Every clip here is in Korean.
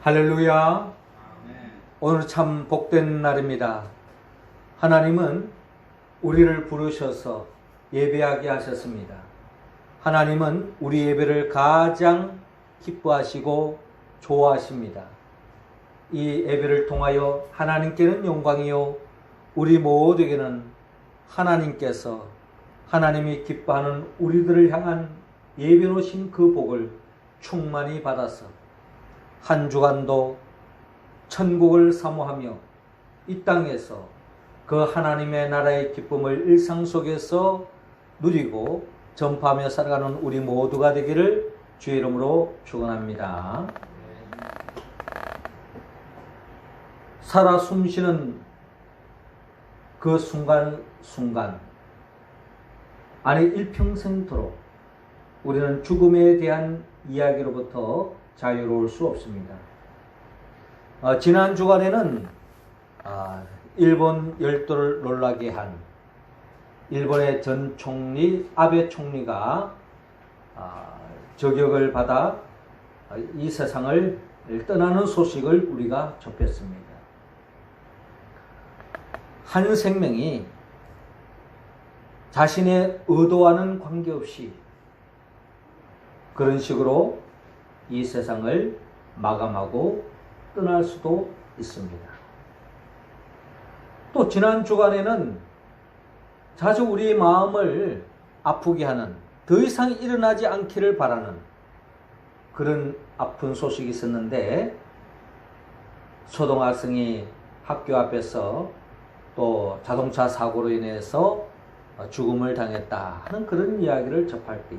할렐루야. 오늘 참 복된 날입니다. 하나님은 우리를 부르셔서 예배하게 하셨습니다. 하나님은 우리 예배를 가장 기뻐하시고 좋아하십니다. 이 예배를 통하여 하나님께는 영광이요, 우리 모두에게는 하나님께서 하나님이 기뻐하는 우리들을 향한 예배 놓으신 그 복을 충만히 받아서 한 주간도 천국을 사모하며 이 땅에서 그 하나님의 나라의 기쁨을 일상 속에서 누리고 전파하며 살아가는 우리 모두가 되기를 주의 이름으로 축원합니다. 살아 숨쉬는 그 순간순간, 아니 일평생토록 우리는 죽음에 대한 이야기로부터 자유로울 수 없습니다. 지난 주간에는 일본 열도를 놀라게 한 일본의 전 총리 아베 총리가 저격을 받아 이 세상을 떠나는 소식을 우리가 접했습니다. 한 생명이 자신의 의도와는 관계없이 그런 식으로 이 세상을 마감하고 떠날 수도 있습니다. 또 지난 주간에는 자주 우리 마음을 아프게 하는, 더 이상 일어나지 않기를 바라는 그런 아픈 소식이 있었는데, 초등학생이 학교 앞에서 또 자동차 사고로 인해서 죽음을 당했다 하는 그런 이야기를 접할 때에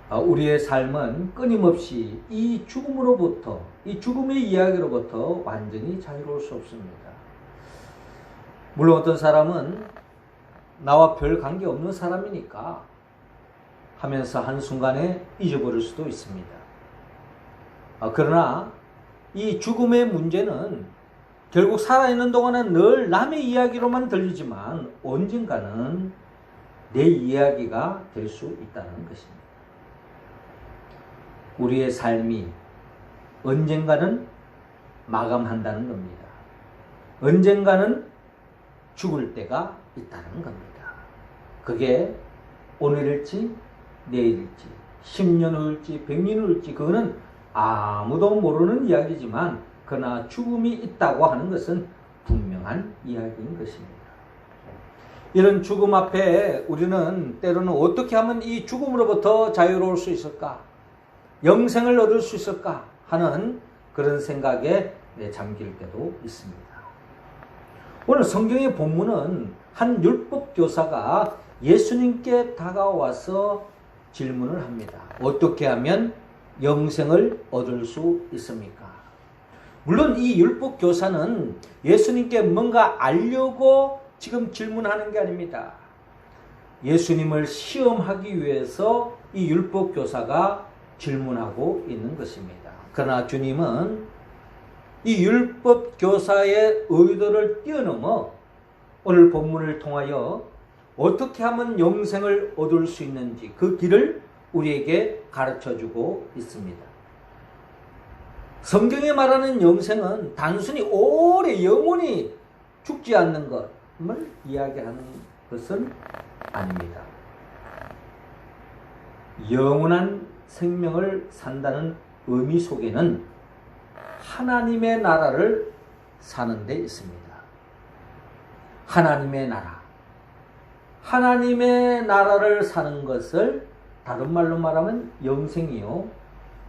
우리의 삶은 끊임없이 이 죽음으로부터, 이 죽음의 이야기로부터 완전히 자유로울 수 없습니다. 물론 어떤 사람은 나와 별 관계없는 사람이니까 하면서 한순간에 잊어버릴 수도 있습니다. 그러나 이 죽음의 문제는 결국 살아있는 동안은 늘 남의 이야기로만 들리지만 언젠가는 내 이야기가 될 수 있다는 것입니다. 우리의 삶이 언젠가는 마감한다는 겁니다. 언젠가는 죽을 때가 있다는 겁니다. 그게 오늘일지 내일일지 10년 후일지 100년 후일지 그거는 아무도 모르는 이야기지만 그러나 죽음이 있다고 하는 것은 분명한 이야기인 것입니다. 이런 죽음 앞에 우리는 때로는 어떻게 하면 이 죽음으로부터 자유로울 수 있을까? 영생을 얻을 수 있을까? 하는 그런 생각에 잠길 때도 있습니다. 오늘 성경의 본문은 한 율법 교사가 예수님께 다가와서 질문을 합니다. 어떻게 하면 영생을 얻을 수 있습니까? 물론 이 율법 교사는 예수님께 뭔가 알려고 지금 질문하는 게 아닙니다. 예수님을 시험하기 위해서 이 율법 교사가 질문하고 있는 것입니다. 그러나 주님은 이 율법 교사의 의도를 뛰어넘어 오늘 본문을 통하여 어떻게 하면 영생을 얻을 수 있는지 그 길을 우리에게 가르쳐주고 있습니다. 성경에 말하는 영생은 단순히 오래 영원히 죽지 않는 것을 이야기하는 것은 아닙니다. 영원한 생명을 산다는 의미 속에는 하나님의 나라를 사는 데 있습니다. 하나님의 나라. 하나님의 나라를 사는 것을 다른 말로 말하면 영생이요.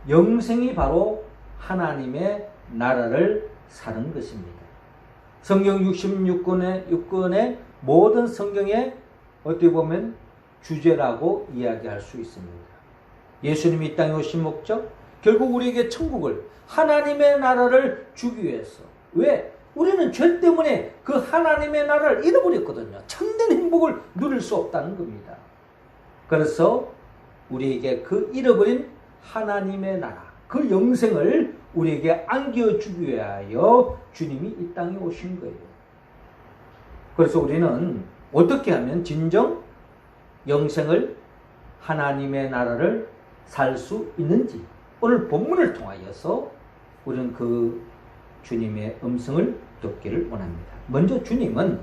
영생이 바로 하나님의 나라를 사는 것입니다. 성경 66권의 모든 성경의 어떻게 보면 주제라고 이야기할 수 있습니다. 예수님이 이 땅에 오신 목적, 결국 우리에게 천국을, 하나님의 나라를 주기 위해서. 왜? 우리는 죄 때문에 그 하나님의 나라를 잃어버렸거든요. 참된 행복을 누릴 수 없다는 겁니다. 그래서 우리에게 그 잃어버린 하나님의 나라, 그 영생을 우리에게 안겨주기 위하여 주님이 이 땅에 오신 거예요. 그래서 우리는 어떻게 하면 진정 영생을, 하나님의 나라를 살 수 있는지 오늘 본문을 통하여서 우리는 그 주님의 음성을 듣기를 원합니다. 먼저 주님은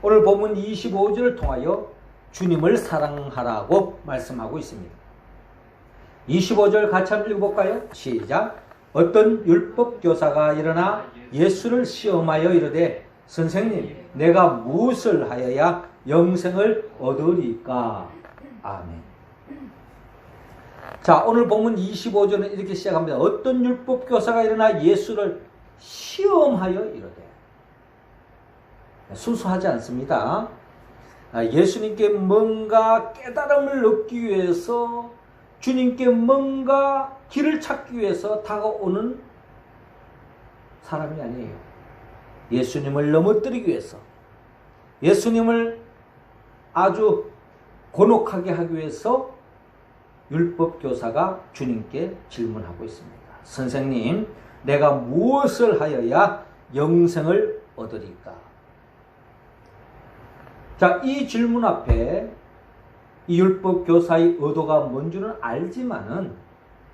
오늘 본문 25절을 통하여 주님을 사랑하라고 말씀하고 있습니다. 25절 같이 한번 읽어볼까요? 시작. 어떤 율법교사가 일어나 예수를 시험하여 이르되 선생님, 내가 무엇을 하여야 영생을 얻으리까? 아멘. 자, 오늘 본문 25절은 이렇게 시작합니다. 어떤 율법교사가 일어나 예수를 시험하여 이르되. 순수하지 않습니다. 예수님께 뭔가 깨달음을 얻기 위해서, 주님께 뭔가 길을 찾기 위해서 다가오는 사람이 아니에요. 예수님을 넘어뜨리기 위해서, 예수님을 아주 곤혹하게 하기 위해서 율법교사가 주님께 질문하고 있습니다. 선생님, 내가 무엇을 하여야 영생을 얻으리까? 자, 이 질문 앞에 이 율법교사의 의도가 뭔지는 알지만은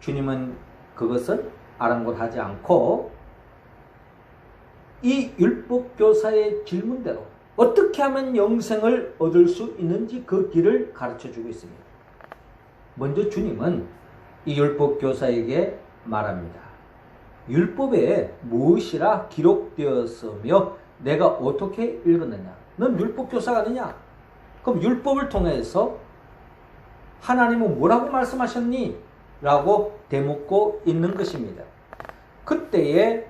주님은 그것을 아랑곳하지 않고 이 율법교사의 질문대로 어떻게 하면 영생을 얻을 수 있는지 그 길을 가르쳐주고 있습니다. 먼저 주님은 이 율법교사에게 말합니다. 율법에 무엇이라 기록되었으며 내가 어떻게 읽었느냐? 넌 율법교사가 아니냐? 그럼 율법을 통해서 하나님은 뭐라고 말씀하셨니? 라고 대묻고 있는 것입니다. 그때에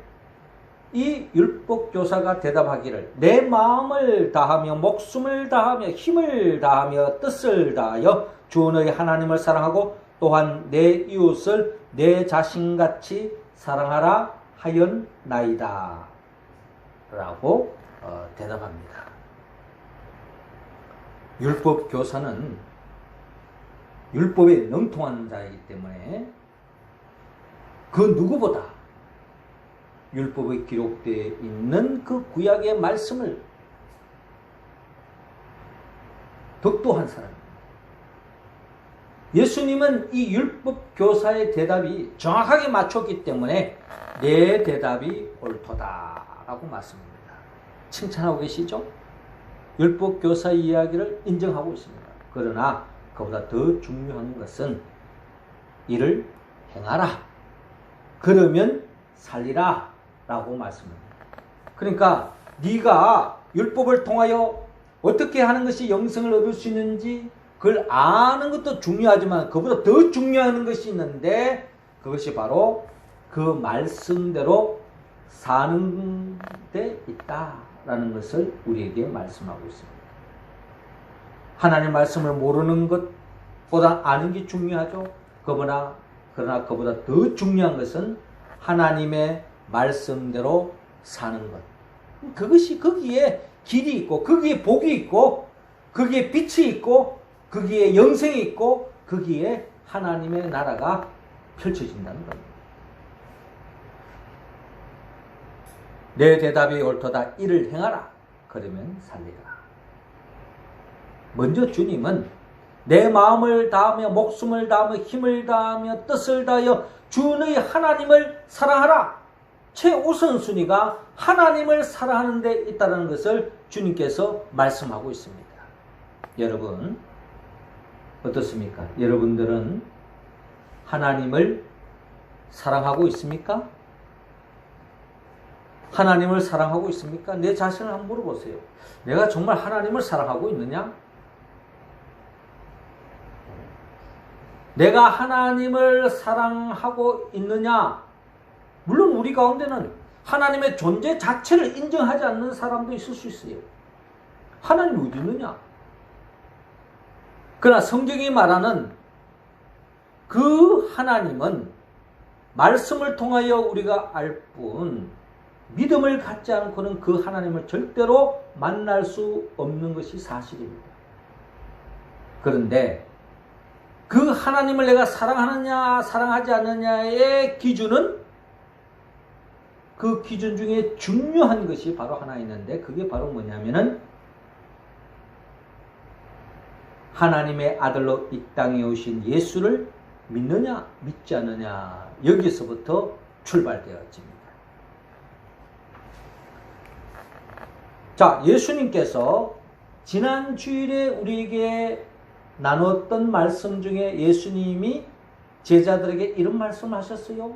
이 율법교사가 대답하기를 내 마음을 다하며 목숨을 다하며 힘을 다하며 뜻을 다하여 주 너희 하나님을 사랑하고 또한 내 이웃을 내 자신같이 사랑하라 하였나이다 라고 대답합니다. 율법교사는 율법에 능통한 자이기 때문에 그 누구보다 율법에 기록되어 있는 그 구약의 말씀을 덕도한 사람입니다. 예수님은 이 율법교사의 대답이 정확하게 맞췄기 때문에 내 대답이 옳도다라고 말씀합니다. 칭찬하고 계시죠? 율법교사의 이야기를 인정하고 있습니다. 그러나 그보다 더 중요한 것은 이를 행하라. 그러면 살리라 라고 말씀합니다. 그러니까 네가 율법을 통하여 어떻게 하는 것이 영생을 얻을 수 있는지 그걸 아는 것도 중요하지만 그보다 더 중요한 것이 있는데 그것이 바로 그 말씀대로 사는 데 있다라는 것을 우리에게 말씀하고 있습니다. 하나님 말씀을 모르는 것보다 아는 게 중요하죠. 그러나 그보다 더 중요한 것은 하나님의 말씀대로 사는 것. 그것이 거기에 길이 있고 거기에 복이 있고 거기에 빛이 있고 거기에 영생이 있고 거기에 하나님의 나라가 펼쳐진다는 겁니다. 내 대답이 옳도다. 이를 행하라. 그러면 살리라. 먼저 주님은 내 마음을 다하며 목숨을 다하며 힘을 다하며 뜻을 다하여 주 너희 하나님을 사랑하라. 최우선순위가 하나님을 사랑하는 데 있다는 것을 주님께서 말씀하고 있습니다. 여러분 어떻습니까? 여러분들은 하나님을 사랑하고 있습니까? 하나님을 사랑하고 있습니까? 내 자신을 한번 물어보세요. 내가 정말 하나님을 사랑하고 있느냐? 내가 하나님을 사랑하고 있느냐? 물론 우리 가운데는 하나님의 존재 자체를 인정하지 않는 사람도 있을 수 있어요. 하나님이 어디 있느냐? 그러나 성경이 말하는 그 하나님은 말씀을 통하여 우리가 알 뿐 믿음을 갖지 않고는 그 하나님을 절대로 만날 수 없는 것이 사실입니다. 그런데 그 하나님을 내가 사랑하느냐 사랑하지 않느냐의 기준은 그 기준 중에 중요한 것이 바로 하나 있는데 그게 바로 뭐냐면은 하나님의 아들로 이 땅에 오신 예수를 믿느냐 믿지 않느냐 여기서부터 출발되어집니다. 자, 예수님께서 지난 주일에 우리에게 나눴던 말씀 중에 예수님이 제자들에게 이런 말씀을 하셨어요.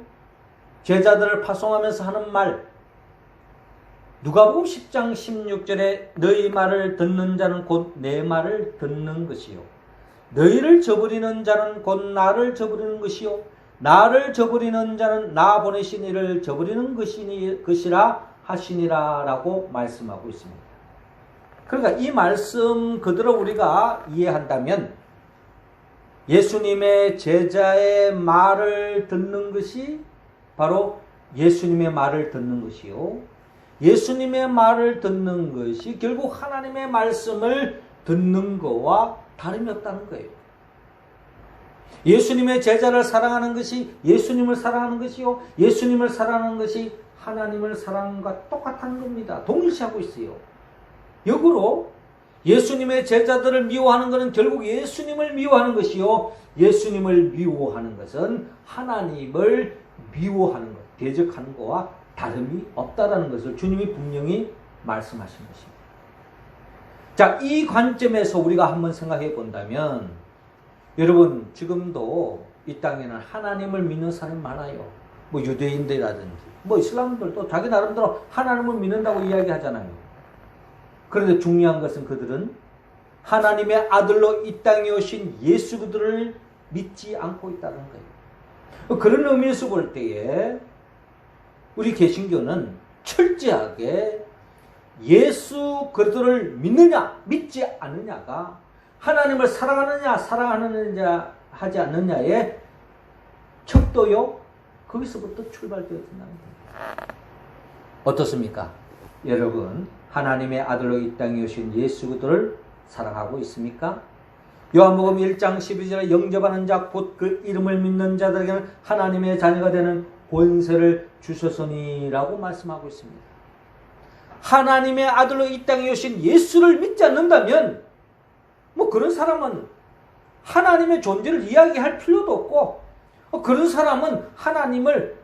제자들을 파송하면서 하는 말, 누가복음 10장 16절에 너희 말을 듣는 자는 곧 내 말을 듣는 것이요 너희를 저버리는 자는 곧 나를 저버리는 것이요 나를 저버리는 자는 나 보내신 이를 저버리는 것이라 하시니라 라고 말씀하고 있습니다. 그러니까 이 말씀 그대로 우리가 이해한다면 예수님의 제자의 말을 듣는 것이 바로 예수님의 말을 듣는 것이요 예수님의 말을 듣는 것이 결국 하나님의 말씀을 듣는 것과 다름이 없다는 거예요. 예수님의 제자를 사랑하는 것이 예수님을 사랑하는 것이요 예수님을 사랑하는 것이 하나님을 사랑하는 것과 똑같다는 겁니다. 동일시하고 있어요. 역으로 예수님의 제자들을 미워하는 것은 결국 예수님을 미워하는 것이요 예수님을 미워하는 것은 하나님을 미워하는 것, 대적하는 것과 다름이 없다라는 것을 주님이 분명히 말씀하신 것입니다. 자, 이 관점에서 우리가 한번 생각해 본다면 여러분 지금도 이 땅에는 하나님을 믿는 사람이 많아요. 뭐 유대인들이라든지 뭐 이슬람들도 자기 나름대로 하나님을 믿는다고 이야기하잖아요. 그런데 중요한 것은 그들은 하나님의 아들로 이 땅에 오신 예수 그들을 믿지 않고 있다는 거예요. 그런 의미에서 볼 때에 우리 개신교는 철저하게 예수 그리스도를 믿느냐 믿지 않느냐가 하나님을 사랑하느냐 사랑하느냐 하지 않느냐의 척도요 거기서부터 출발되어진다는 겁니다. 어떻습니까? 여러분 하나님의 아들로 이 땅에 오신 예수 그리스도를 사랑하고 있습니까? 요한복음 1장 12절에 영접하는 자 곧 그 이름을 믿는 자들에게는 하나님의 자녀가 되는 권세를 주셨으니라고 말씀하고 있습니다. 하나님의 아들로 이 땅에 오신 예수를 믿지 않는다면 뭐 그런 사람은 하나님의 존재를 이야기할 필요도 없고 그런 사람은 하나님을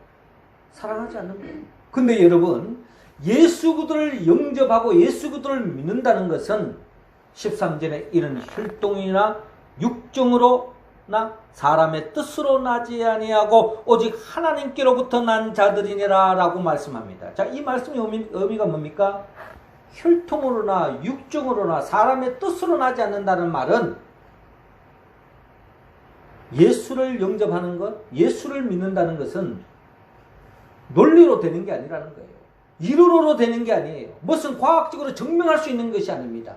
사랑하지 않는 거예요. 근데 여러분 예수 그리스도를 영접하고 예수 그리스도를 믿는다는 것은 13절에 이런 혈통이나 육정으로나 사람의 뜻으로 나지 아니하고 오직 하나님께로부터 난 자들이니라 라고 말씀합니다. 자, 이 말씀의 의미가 뭡니까? 혈통으로나 육정으로나 사람의 뜻으로 나지 않는다는 말은 예수를 영접하는 것, 예수를 믿는다는 것은 논리로 되는 게 아니라는 거예요. 이론으로 되는 게 아니에요. 무슨 과학적으로 증명할 수 있는 것이 아닙니다.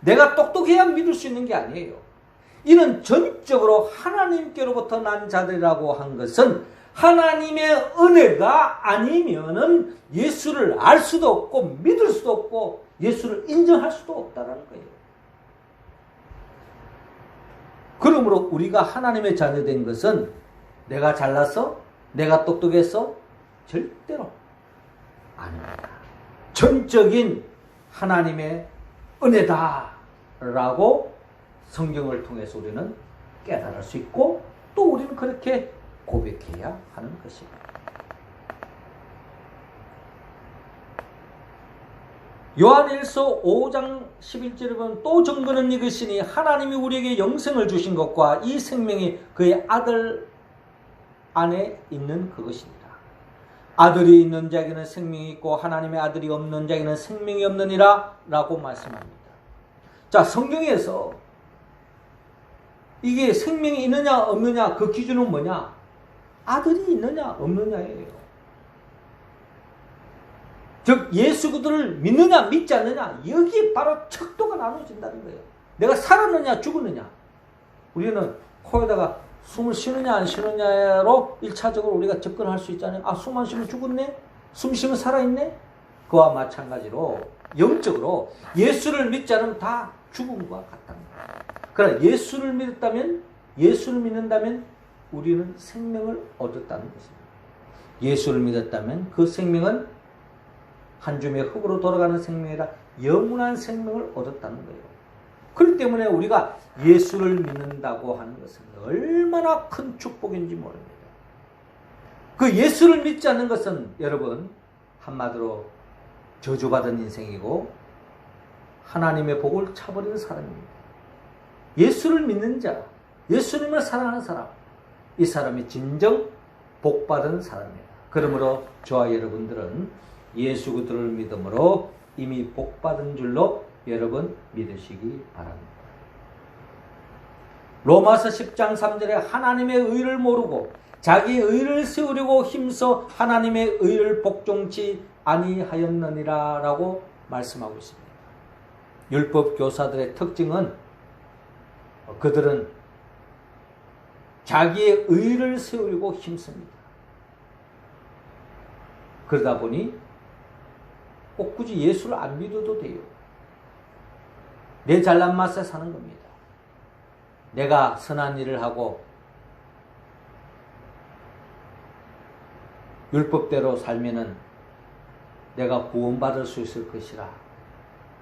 내가 똑똑해야 믿을 수 있는 게 아니에요. 이는 전적으로 하나님께로부터 난 자들이라고 한 것은 하나님의 은혜가 아니면은 예수를 알 수도 없고 믿을 수도 없고 예수를 인정할 수도 없다는 거예요. 그러므로 우리가 하나님의 자녀된 것은 내가 잘나서 내가 똑똑해서 절대로 아닙니다. 전적인 하나님의 은혜다라고 성경을 통해서 우리는 깨달을 수 있고 또 우리는 그렇게 고백해야 하는 것입니다. 요한일서 5장 11절에 보면 또 증거는 이것이니 하나님이 우리에게 영생을 주신 것과 이 생명이 그의 아들 안에 있는 그것입니다. 아들이 있는 자에게는 생명이 있고 하나님의 아들이 없는 자에게는 생명이 없느니라 라고 말씀합니다. 자, 성경에서 이게 생명이 있느냐 없느냐 그 기준은 뭐냐? 아들이 있느냐 없느냐예요. 즉 예수 그리스도를 믿느냐 믿지 않느냐 여기에 바로 척도가 나눠진다는 거예요. 내가 살았느냐 죽었느냐 우리는 코에다가 숨을 쉬느냐 안 쉬느냐로 1차적으로 우리가 접근할 수 있잖아요. 아, 숨 안 쉬면 죽었네? 숨 쉬면 살아있네? 그와 마찬가지로 영적으로 예수를 믿지 않으면 다 죽은 것과 같답니다. 그러나 예수를 믿었다면 예수를 믿는다면 우리는 생명을 얻었다는 것입니다. 예수를 믿었다면 그 생명은 한 줌의 흙으로 돌아가는 생명이라 영원한 생명을 얻었다는 거예요. 그렇기 때문에 우리가 예수를 믿는다고 하는 것은 얼마나 큰 축복인지 모릅니다. 그 예수를 믿지 않는 것은 여러분 한마디로 저주받은 인생이고 하나님의 복을 차버리는 사람입니다. 예수를 믿는 자, 예수님을 사랑하는 사람, 이 사람이 진정 복받은 사람입니다. 그러므로 저와 여러분들은 예수 그리스도를 믿음으로 이미 복받은 줄로 여러분 믿으시기 바랍니다. 로마서 10장 3절에 하나님의 의를 모르고 자기 의를 세우려고 힘써 하나님의 의를 복종치 아니하였느니라 라고 말씀하고 있습니다. 율법 교사들의 특징은 그들은 자기의 의를 세우려고 힘씁니다. 그러다 보니 꼭 굳이 예수를 안 믿어도 돼요. 내 잘난 맛에 사는 겁니다. 내가 선한 일을 하고 율법대로 살면은 내가 구원받을 수 있을 것이라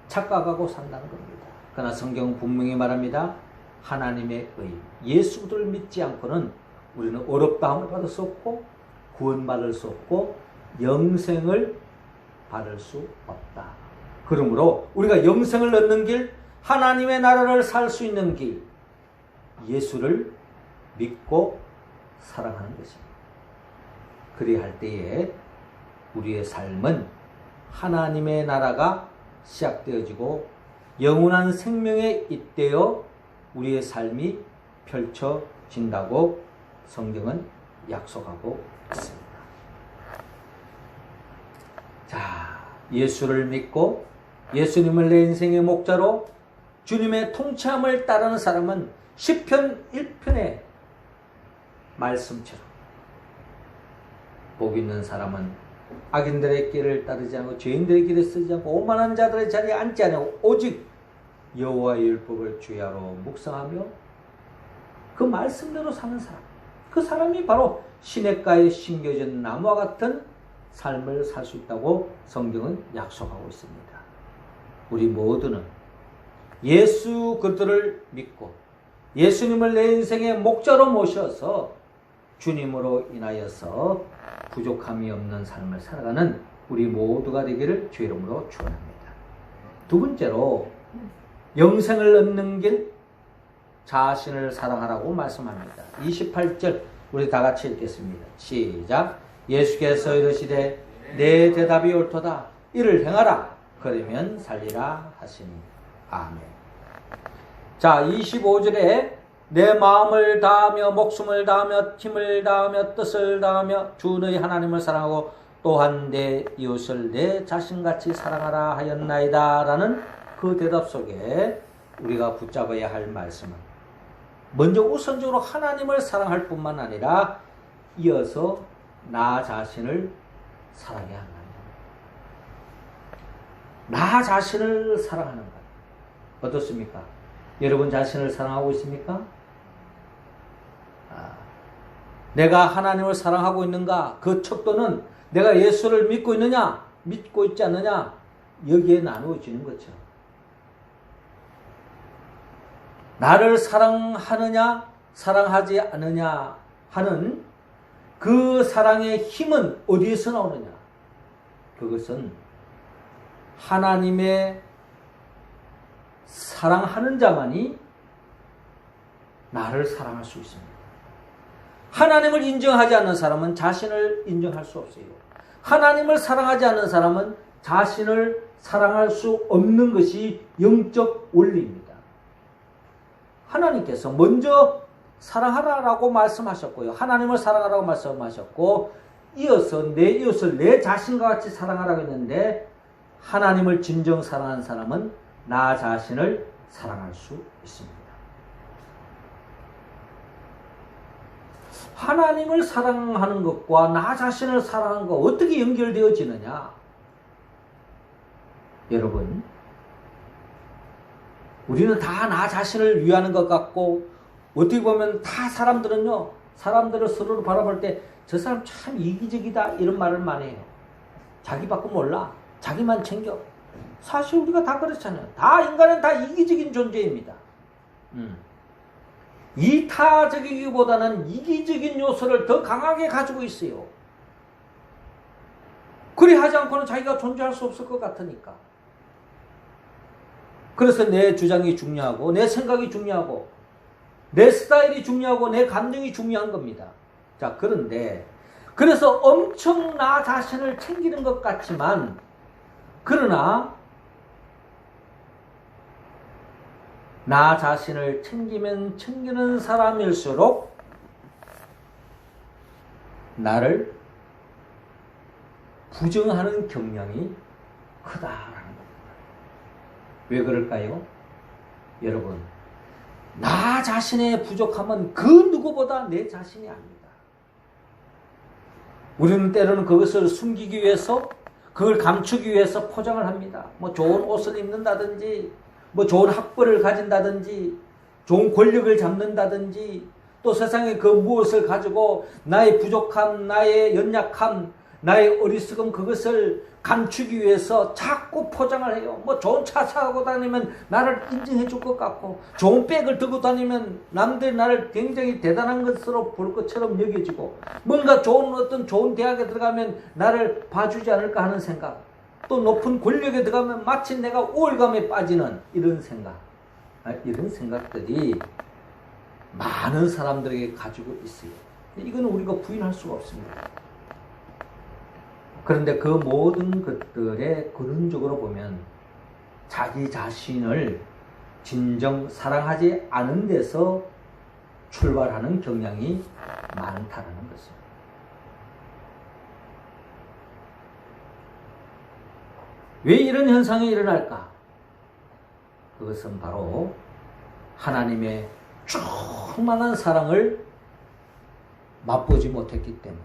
착각하고 산다는 겁니다. 그러나 성경은 분명히 말합니다. 하나님의 의, 예수 그리스도를 믿지 않고는 우리는 어렵다함을 받을 수 없고 구원받을 수 없고 영생을 받을 수 없다. 그러므로 우리가 영생을 얻는 길, 하나님의 나라를 살 수 있는 길, 예수를 믿고 사랑하는 것입니다. 그리할 때에 우리의 삶은 하나님의 나라가 시작되어지고 영원한 생명에 잇대어 우리의 삶이 펼쳐진다고 성경은 약속하고 있습니다. 자, 예수를 믿고 예수님을 내 인생의 목자로 주님의 통치함을 따르는 사람은 시편 1편의 말씀처럼 복 있는 사람은 악인들의 길을 따르지 않고 죄인들의 길을 쓰지 않고 오만한 자들의 자리에 앉지 않고 오직 여호와의 율법을 주야로 묵상하며 그 말씀대로 사는 사람, 그 사람이 바로 시냇가에 심겨진 나무와 같은 삶을 살 수 있다고 성경은 약속하고 있습니다. 우리 모두는 예수 그리스도를 믿고 예수님을 내 인생의 목자로 모셔서 주님으로 인하여서 부족함이 없는 삶을 살아가는 우리 모두가 되기를 주의 이름으로 축원합니다. 두 번째로 영생을 얻는 길, 자신을 사랑하라고 말씀합니다. 28절 우리 다 같이 읽겠습니다. 시작. 예수께서 이르시되 내 대답이 옳도다. 이를 행하라. 그러면 살리라 하시니. 아멘. 자, 25절에 내 마음을 다하며 목숨을 다하며 힘을 다하며 뜻을 다하며 주 너희 하나님을 사랑하고 또한 내 이웃을 내 자신같이 사랑하라 하였나이다 라는 그 대답 속에 우리가 붙잡아야 할 말씀은 먼저 우선적으로 하나님을 사랑할 뿐만 아니라 이어서 나 자신을 사랑해야 한다. 나 자신을 사랑하는 것. 어떻습니까? 여러분 자신을 사랑하고 있습니까? 내가 하나님을 사랑하고 있는가? 그 척도는 내가 예수를 믿고 있느냐? 믿고 있지 않느냐? 여기에 나누어지는 거죠. 나를 사랑하느냐? 사랑하지 않느냐? 하는 그 사랑의 힘은 어디에서 나오느냐? 그것은 하나님의 사랑하는 자만이 나를 사랑할 수 있습니다. 하나님을 인정하지 않는 사람은 자신을 인정할 수 없어요. 하나님을 사랑하지 않는 사람은 자신을 사랑할 수 없는 것이 영적 원리입니다. 하나님께서 먼저 사랑하라라고 말씀하셨고요. 하나님을 사랑하라고 말씀하셨고 이어서 내 이웃을 내 자신과 같이 사랑하라고 했는데 하나님을 진정 사랑하는 사람은 나 자신을 사랑할 수 있습니다. 하나님을 사랑하는 것과 나 자신을 사랑하는 것 어떻게 연결되어지느냐? 여러분, 우리는 다 나 자신을 위하는 것 같고 어떻게 보면 다 사람들은요, 사람들을 서로를 바라볼 때 저 사람 참 이기적이다 이런 말을 많이 해요. 자기밖에 몰라. 자기만 챙겨. 사실 우리가 다 그렇잖아요. 다 인간은 다 이기적인 존재입니다. 이타적이기보다는 이기적인 요소를 더 강하게 가지고 있어요. 그리하지 않고는 자기가 존재할 수 없을 것 같으니까. 그래서 내 주장이 중요하고 내 생각이 중요하고 내 스타일이 중요하고 내 감정이 중요한 겁니다. 자, 그런데 그래서 엄청 나 자신을 챙기는 것 같지만 그러나 나 자신을 챙기면 챙기는 사람일수록 나를 부정하는 경향이 크다라는 겁니다. 왜 그럴까요? 여러분, 나 자신의 부족함은 그 누구보다 내 자신이 압니다. 우리는 때로는 그것을 숨기기 위해서, 그걸 감추기 위해서 포장을 합니다. 뭐 좋은 옷을 입는다든지, 뭐 좋은 학벌을 가진다든지, 좋은 권력을 잡는다든지, 또 세상에 그 무엇을 가지고 나의 부족함, 나의 연약함, 나의 어리석음, 그것을 감추기 위해서 자꾸 포장을 해요. 뭐 좋은 차 타고 다니면 나를 인정해 줄 것 같고, 좋은 백을 들고 다니면 남들이 나를 굉장히 대단한 것으로 볼 것처럼 여겨지고, 뭔가 어떤 좋은 대학에 들어가면 나를 봐주지 않을까 하는 생각, 또 높은 권력에 들어가면 마치 내가 우월감에 빠지는 이런 생각, 이런 생각들이 많은 사람들에게 가지고 있어요. 이거는 우리가 부인할 수가 없습니다. 그런데 그 모든 것들의 근원적으로 보면 자기 자신을 진정 사랑하지 않은 데서 출발하는 경향이 많다는 것입니다. 왜 이런 현상이 일어날까? 그것은 바로 하나님의 충만한 사랑을 맛보지 못했기 때문에,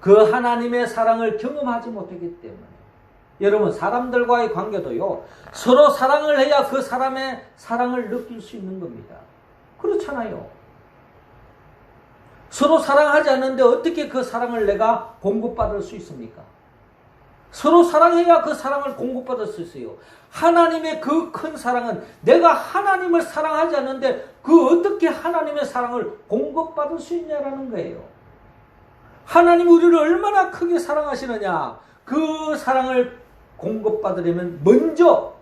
그 하나님의 사랑을 경험하지 못했기 때문에. 여러분, 사람들과의 관계도요, 서로 사랑을 해야 그 사람의 사랑을 느낄 수 있는 겁니다. 그렇잖아요. 서로 사랑하지 않는데 어떻게 그 사랑을 내가 공급받을 수 있습니까? 서로 사랑해야 그 사랑을 공급받을 수 있어요. 하나님의 그 큰 사랑은 내가 하나님을 사랑하지 않는데 그 어떻게 하나님의 사랑을 공급받을 수 있냐라는 거예요. 하나님이 우리를 얼마나 크게 사랑하시느냐, 그 사랑을 공급받으려면 먼저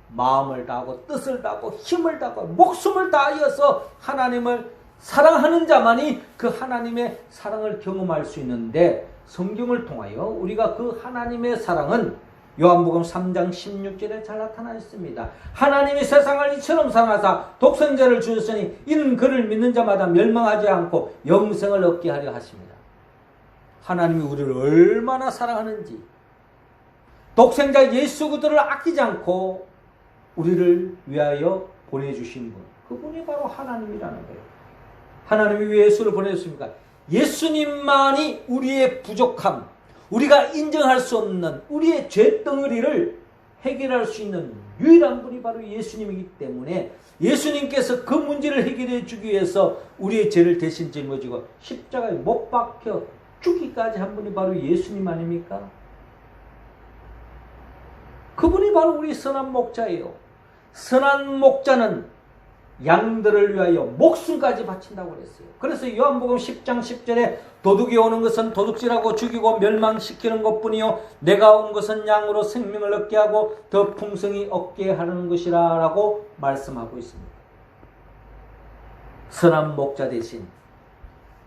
마음을 다하고 뜻을 다하고 힘을 다하고 목숨을 다하여서 하나님을 사랑하는 자만이 그 하나님의 사랑을 경험할 수 있는데, 성경을 통하여 우리가 그 하나님의 사랑은 요한복음 3장 16절에 잘 나타나 있습니다. 하나님이 세상을 이처럼 사랑하사 독생자를 주셨으니 이는 그를 믿는 자마다 멸망하지 않고 영생을 얻게 하려 하십니다. 하나님이 우리를 얼마나 사랑하는지, 독생자 예수 그리스도를 아끼지 않고 우리를 위하여 보내주신 분, 그분이 바로 하나님이라는 거예요. 하나님이 왜 예수를 보내줬습니까? 예수님만이 우리의 부족함, 우리가 인정할 수 없는 우리의 죄덩어리를 해결할 수 있는 유일한 분이 바로 예수님이기 때문에, 예수님께서 그 문제를 해결해 주기 위해서 우리의 죄를 대신 짊어지고 십자가에 못 박혀 죽기까지 한 분이 바로 예수님 아닙니까? 그분이 바로 우리 선한 목자예요. 선한 목자는 양들을 위하여 목숨까지 바친다고 그랬어요. 그래서 요한복음 10장 10절에 도둑이 오는 것은 도둑질하고 죽이고 멸망시키는 것뿐이요 내가 온 것은 양으로 생명을 얻게 하고 더 풍성히 얻게 하는 것이라 라고 말씀하고 있습니다. 선한 목자 대신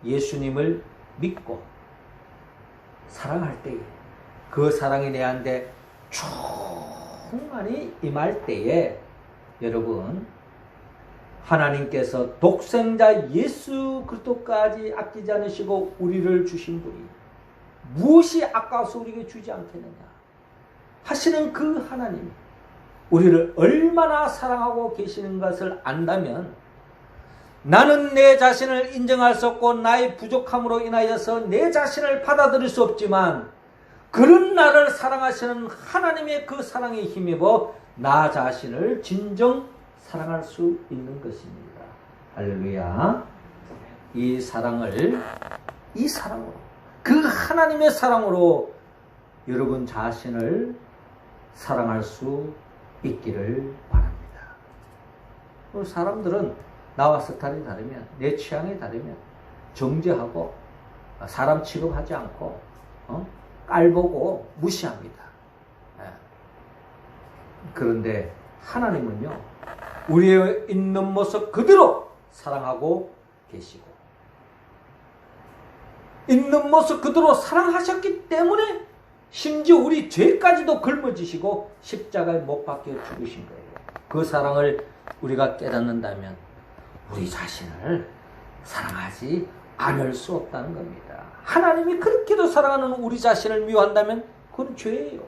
예수님을 믿고 사랑할 때에, 그 사랑이 내한테 충만히 임할 때에, 여러분, 하나님께서 독생자 예수 그리스도까지 아끼지 않으시고 우리를 주신 분이 무엇이 아까워서 우리에게 주지 않겠느냐 하시는 그 하나님이 우리를 얼마나 사랑하고 계시는 것을 안다면, 나는 내 자신을 인정할 수 없고 나의 부족함으로 인하여서 내 자신을 받아들일 수 없지만, 그런 나를 사랑하시는 하나님의 그 사랑에 힘입어 나 자신을 진정 사랑할 수 있는 것입니다. 할렐루야. 이 사랑으로, 그 하나님의 사랑으로 여러분 자신을 사랑할 수 있기를 바랍니다. 사람들은 나와 스타일이 다르면, 내 취향이 다르면 정죄하고 사람 취급하지 않고 깔보고 무시합니다. 그런데 하나님은요, 우리의 있는 모습 그대로 사랑하고 계시고, 있는 모습 그대로 사랑하셨기 때문에 심지어 우리 죄까지도 걸머지시고 십자가에 못 박혀 죽으신 거예요. 그 사랑을 우리가 깨닫는다면 우리 자신을 사랑하지 않을 수 없다는 겁니다. 하나님이 그렇게도 사랑하는 우리 자신을 미워한다면 그건 죄예요.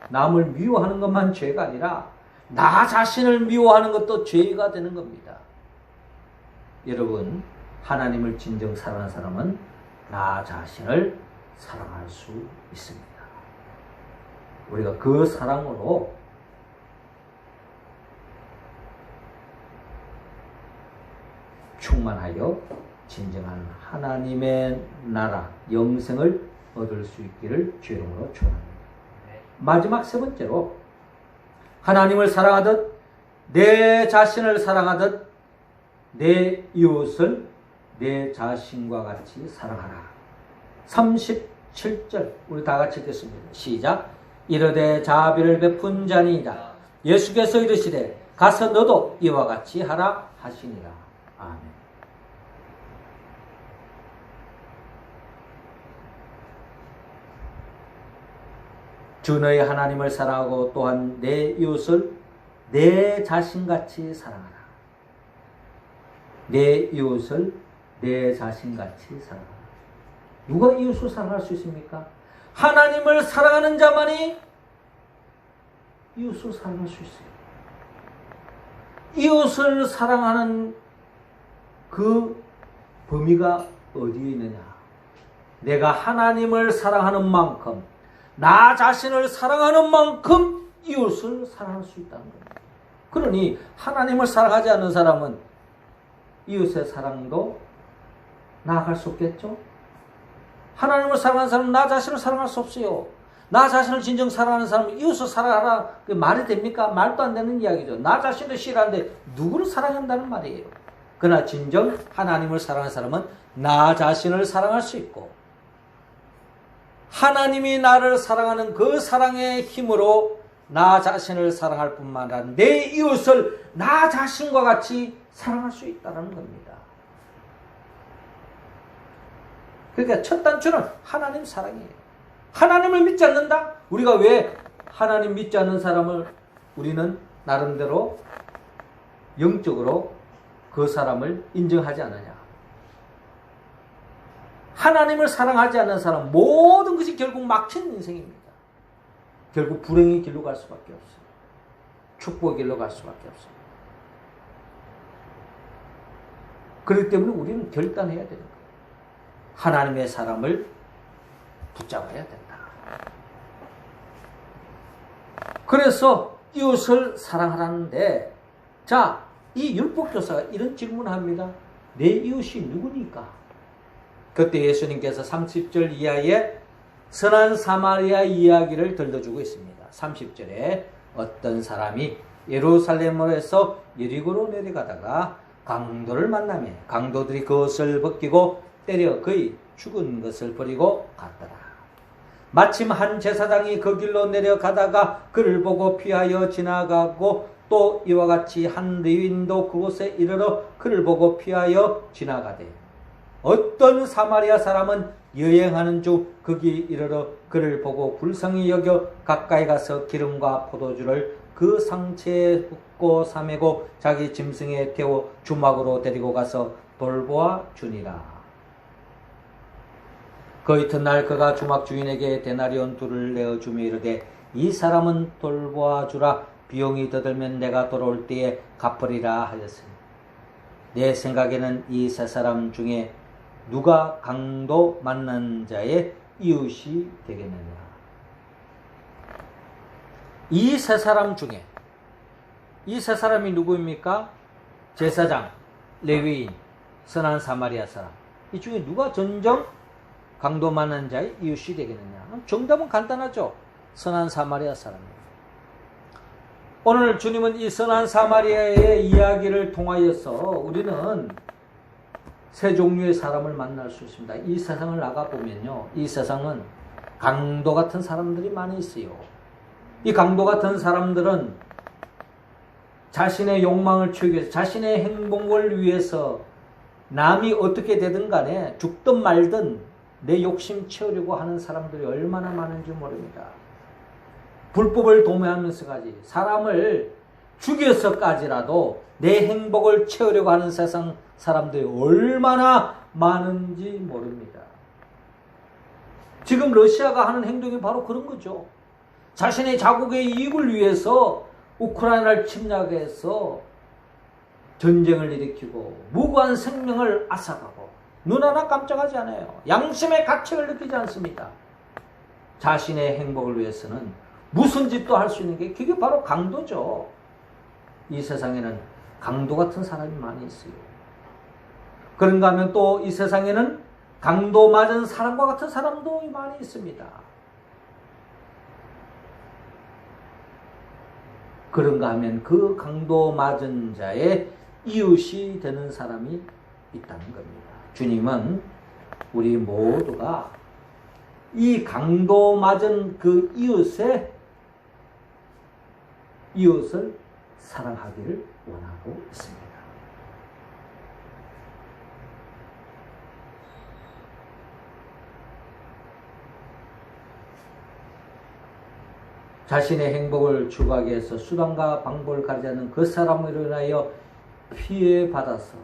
남을 미워하는 것만 죄가 아니라 나 자신을 미워하는 것도 죄가 되는 겁니다. 여러분, 하나님을 진정 사랑하는 사람은 나 자신을 사랑할 수 있습니다. 우리가 그 사랑으로 충만하여 진정한 하나님의 나라, 영생을 얻을 수 있기를 주의 이름으로 축원합니다. 마지막 세 번째로, 하나님을 사랑하듯 내 자신을 사랑하듯 내 이웃을 내 자신과 같이 사랑하라. 37절 우리 다 같이 읽겠습니다. 시작. 이르되 자비를 베푼 자니이다. 예수께서 이르시되 가서 너도 이와 같이 하라 하시니라. 아멘. 주 너희 하나님을 사랑하고 또한 내 이웃을 내 자신같이 사랑하라. 내 이웃을 내 자신같이 사랑하라. 누가 이웃을 사랑할 수 있습니까? 하나님을 사랑하는 자만이 이웃을 사랑할 수 있어요. 이웃을 사랑하는 그 범위가 어디에 있느냐? 내가 하나님을 사랑하는 만큼, 나 자신을 사랑하는 만큼 이웃을 사랑할 수 있다는 겁니다. 그러니 하나님을 사랑하지 않는 사람은 이웃의 사랑도 나아갈 수 없겠죠? 하나님을 사랑하는 사람은 나 자신을 사랑할 수 없어요. 나 자신을 진정 사랑하는 사람은 이웃을 사랑하라. 그게 말이 됩니까? 말도 안 되는 이야기죠. 나 자신도 싫어하는데 누구를 사랑한다는 말이에요. 그러나 진정 하나님을 사랑하는 사람은 나 자신을 사랑할 수 있고, 하나님이 나를 사랑하는 그 사랑의 힘으로 나 자신을 사랑할 뿐만 아니라 내 이웃을 나 자신과 같이 사랑할 수 있다는 겁니다. 그러니까 첫 단추는 하나님 사랑이에요. 하나님을 믿지 않는다? 우리가 왜 하나님 믿지 않는 사람을 우리는 나름대로 영적으로 그 사람을 인정하지 않느냐? 하나님을 사랑하지 않는 사람, 모든 것이 결국 막힌 인생입니다. 결국 불행의 길로 갈 수밖에 없어요. 축복의 길로 갈 수밖에 없어요. 그렇기 때문에 우리는 결단해야 되는 거예요. 하나님의 사람을 붙잡아야 된다. 그래서 이웃을 사랑하라는데, 자, 이 율법교사가 이런 질문을 합니다. 내 이웃이 누구니까? 그때 예수님께서 30절 이하에 선한 사마리아 이야기를 들려주고 있습니다. 30절에 어떤 사람이 예루살렘에서 여리고로 내려가다가 강도를 만나며 강도들이 그것을 벗기고 때려 그의 죽은 것을 버리고 갔더라. 마침 한 제사장이 그 길로 내려가다가 그를 보고 피하여 지나가고, 또 이와 같이 한 레위인도 그곳에 이르러 그를 보고 피하여 지나가되, 어떤 사마리아 사람은 여행하는 중 거기 이르러 그를 보고 불쌍히 여겨 가까이 가서 기름과 포도주를 그 상체에 붓고 사매고 자기 짐승에 태워 주막으로 데리고 가서 돌보아 주니라. 그 이튿날 그가 주막 주인에게 데나리온 둘을 내어주며 이르되, 이 사람은 돌보아 주라. 비용이 더 들면 내가 돌아올 때에 갚으리라 하였으니, 내 생각에는 이 세 사람 중에 누가 강도 만난 자의 이웃이 되겠느냐? 이 세 사람 중에, 이 세 사람이 누구입니까? 제사장, 레위인, 선한 사마리아 사람. 이 중에 누가 전정 강도 만난 자의 이웃이 되겠느냐? 정답은 간단하죠. 선한 사마리아 사람입니다. 오늘 주님은 이 선한 사마리아의 이야기를 통하여서 우리는 세 종류의 사람을 만날 수 있습니다. 이 세상을 나가보면요, 이 세상은 강도 같은 사람들이 많이 있어요. 이 강도 같은 사람들은 자신의 욕망을 채우기 위해서, 자신의 행복을 위해서 남이 어떻게 되든 간에 죽든 말든 내 욕심 채우려고 하는 사람들이 얼마나 많은지 모릅니다. 불법을 도모하면서까지 사람을 죽여서까지라도 내 행복을 채우려고 하는 세상 사람들이 얼마나 많은지 모릅니다. 지금 러시아가 하는 행동이 바로 그런 거죠. 자신의 자국의 이익을 위해서 우크라이나를 침략해서 전쟁을 일으키고 무고한 생명을 앗아가고 눈 하나 깜짝하지 않아요. 양심의 가책을 느끼지 않습니다. 자신의 행복을 위해서는 무슨 짓도 할 수 있는 게 그게 바로 강도죠. 이 세상에는 강도 같은 사람이 많이 있어요. 그런가 하면 또 이 세상에는 강도 맞은 사람과 같은 사람도 많이 있습니다. 그런가 하면 그 강도 맞은 자의 이웃이 되는 사람이 있다는 겁니다. 주님은 우리 모두가 이 강도 맞은 그 이웃을 사랑하기를 원하고 있습니다. 자신의 행복을 추구하기 위해서 수단과 방법을 가리지 않는 그 사람으로 인하여 피해받아서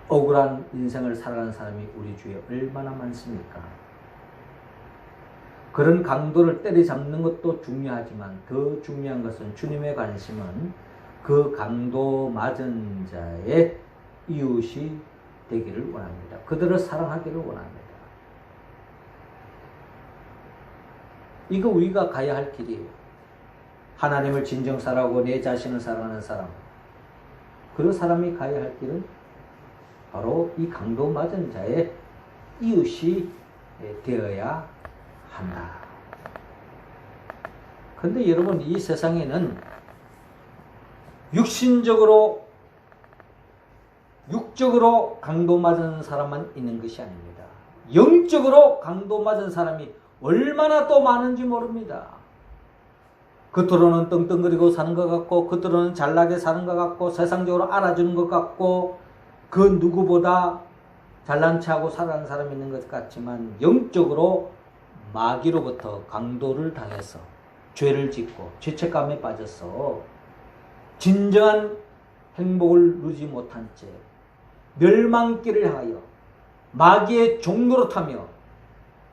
억울한 인생을 살아가는 사람이 우리 주위에 얼마나 많습니까? 그런 강도를 때리잡는 것도 중요하지만 더 중요한 것은 주님의 관심은 그 강도 맞은 자의 이웃이 되기를 원합니다. 그들을 사랑하기를 원합니다. 이거 우리가 가야 할 길이에요. 하나님을 진정 사랑하고 내 자신을 사랑하는 사람, 그런 사람이 가야 할 길은 바로 이 강도 맞은 자의 이웃이 되어야 한다. 그런데 여러분, 이 세상에는 육적으로 강도 맞은 사람만 있는 것이 아닙니다. 영적으로 강도 맞은 사람이 얼마나 또 많은지 모릅니다. 겉으로는 떵떵거리고 사는 것 같고, 겉으로는 잘나게 사는 것 같고, 세상적으로 알아주는 것 같고, 그 누구보다 잘난 체하고 살아가는 사람이 있는 것 같지만, 영적으로 마귀로부터 강도를 당해서 죄를 짓고 죄책감에 빠져서 진정한 행복을 누리지 못한 채 멸망길을 향하여 마귀의 종로로 타며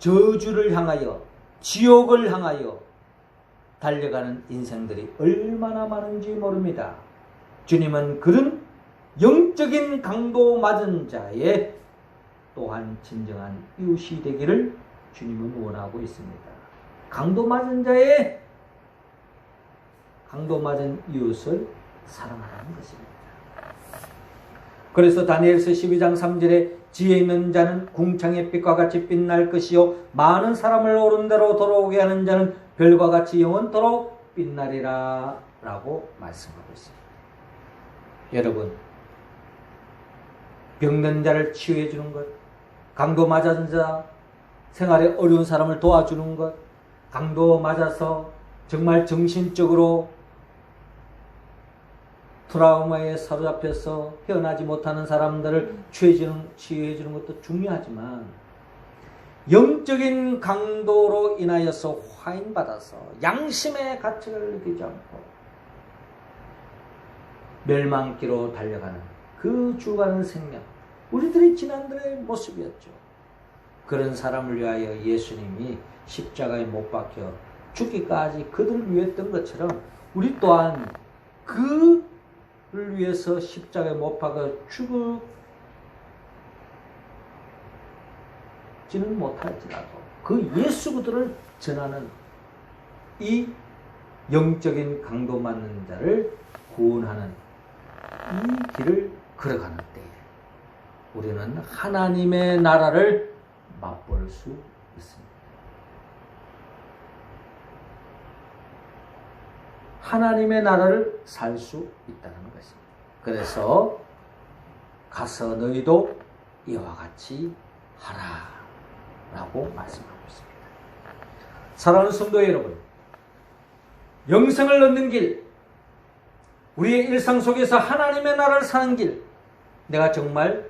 저주를 향하여 지옥을 향하여 달려가는 인생들이 얼마나 많은지 모릅니다. 주님은 그런 영적인 강도 맞은 자의 또한 진정한 이웃이 되기를 주님은 원하고 있습니다. 강도 맞은 이웃을 사랑하라는 것입니다. 그래서 다니엘서 12장 3절에 지혜 있는 자는 궁창의 빛과 같이 빛날 것이요 많은 사람을 옳은 대로 돌아오게 하는 자는 별과 같이 영원토록 빛나리라 라고 말씀하고 있습니다. 여러분, 병든 자를 치유해 주는 것, 강도 맞은 자, 생활에 어려운 사람을 도와주는 것, 강도 맞아서 정말 정신적으로 트라우마에 사로잡혀서 헤어나지 못하는 사람들을 치유해 주는 것도 중요하지만, 영적인 강도로 인하여서 화인받아서 양심의 가책을 느끼지 않고 멸망기로 달려가는 그 죽어가는 생명, 우리들의 지난날의 모습이었죠. 그런 사람을 위하여 예수님이 십자가에 못 박혀 죽기까지 그들을 위했던 것처럼 우리 또한 그를 위해서 십자가에 못 박아 죽지는 못할지라도 그 예수 그들을 전하는 이 영적인 강도 맞는 자를 구원하는 이 길을 걸어가는 때에 우리는 하나님의 나라를 맛볼 수 있습니다. 하나님의 나라를 살 수 있다는 것입니다. 그래서 가서 너희도 이와 같이 하라 라고 말씀하고 있습니다. 사랑하는 성도 여러분, 영생을 얻는 길, 우리의 일상 속에서 하나님의 나라를 사는 길, 내가 정말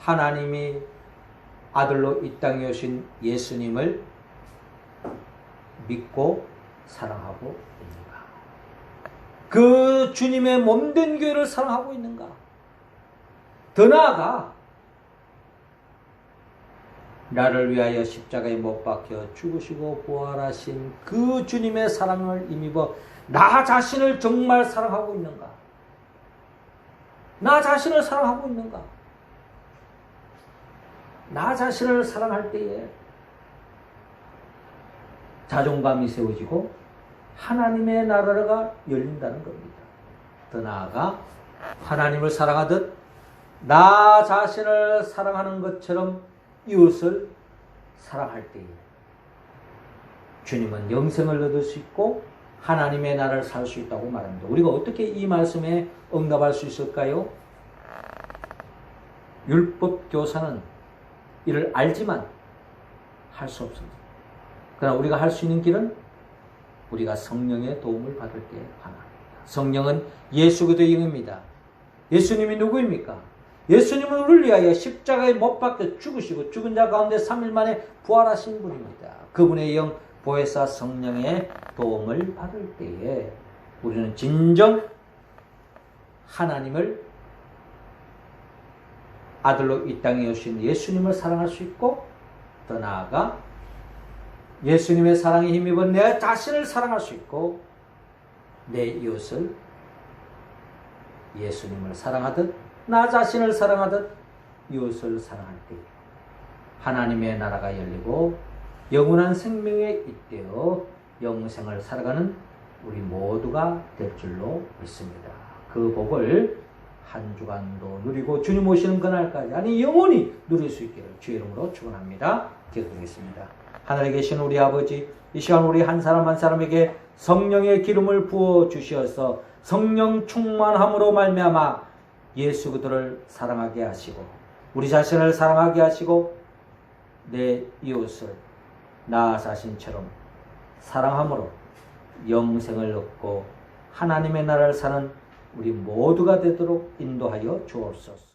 하나님이 아들로 이 땅에 오신 예수님을 믿고 사랑하고 있는가? 그 주님의 몸된 교회를 사랑하고 있는가? 더 나아가 나를 위하여 십자가에 못 박혀 죽으시고 부활하신 그 주님의 사랑을 힘입어 나 자신을 정말 사랑하고 있는가? 나 자신을 사랑하고 있는가? 나 자신을 사랑할 때에 자존감이 세워지고 하나님의 나라가 열린다는 겁니다. 더 나아가 하나님을 사랑하듯 나 자신을 사랑하는 것처럼 이웃을 사랑할 때에 주님은 영생을 얻을 수 있고 하나님의 나라를 살 수 있다고 말합니다. 우리가 어떻게 이 말씀에 응답할 수 있을까요? 율법 교사는 이를 알지만 할 수 없습니다. 그러나 우리가 할 수 있는 길은 우리가 성령의 도움을 받을 때 하나입니다. 성령은 예수 그리스도의 영입니다. 예수님이 누구입니까? 예수님은 우리를 위하여 십자가에 못 박혀 죽으시고 죽은 자 가운데 3일 만에 부활하신 분입니다. 그분의 영 보혜사 성령의 도움을 받을 때에 우리는 진정 하나님을 아들로 이 땅에 오신 예수님을 사랑할 수 있고 더 나아가 예수님의 사랑에 힘입어 내 자신을 사랑할 수 있고 내 이웃을 예수님을 사랑하듯 나 자신을 사랑하듯 이웃을 사랑할 때 하나님의 나라가 열리고 영원한 생명에 잇대어 영생을 살아가는 우리 모두가 될 줄로 믿습니다. 그 복을 한 주간도 누리고 주님 오시는 그날까지 아니 영원히 누릴 수 있기를 주의 이름으로 축원합니다. 기도드리겠습니다. 하늘에 계신 우리 아버지, 이 시간 우리 한 사람 한 사람에게 성령의 기름을 부어 주시어서 성령 충만함으로 말미암아 예수 그들을 사랑하게 하시고 우리 자신을 사랑하게 하시고 내 이웃을 나 자신처럼 사랑함으로 영생을 얻고 하나님의 나라를 사는 우리 모두가 되도록 인도하여 주옵소서.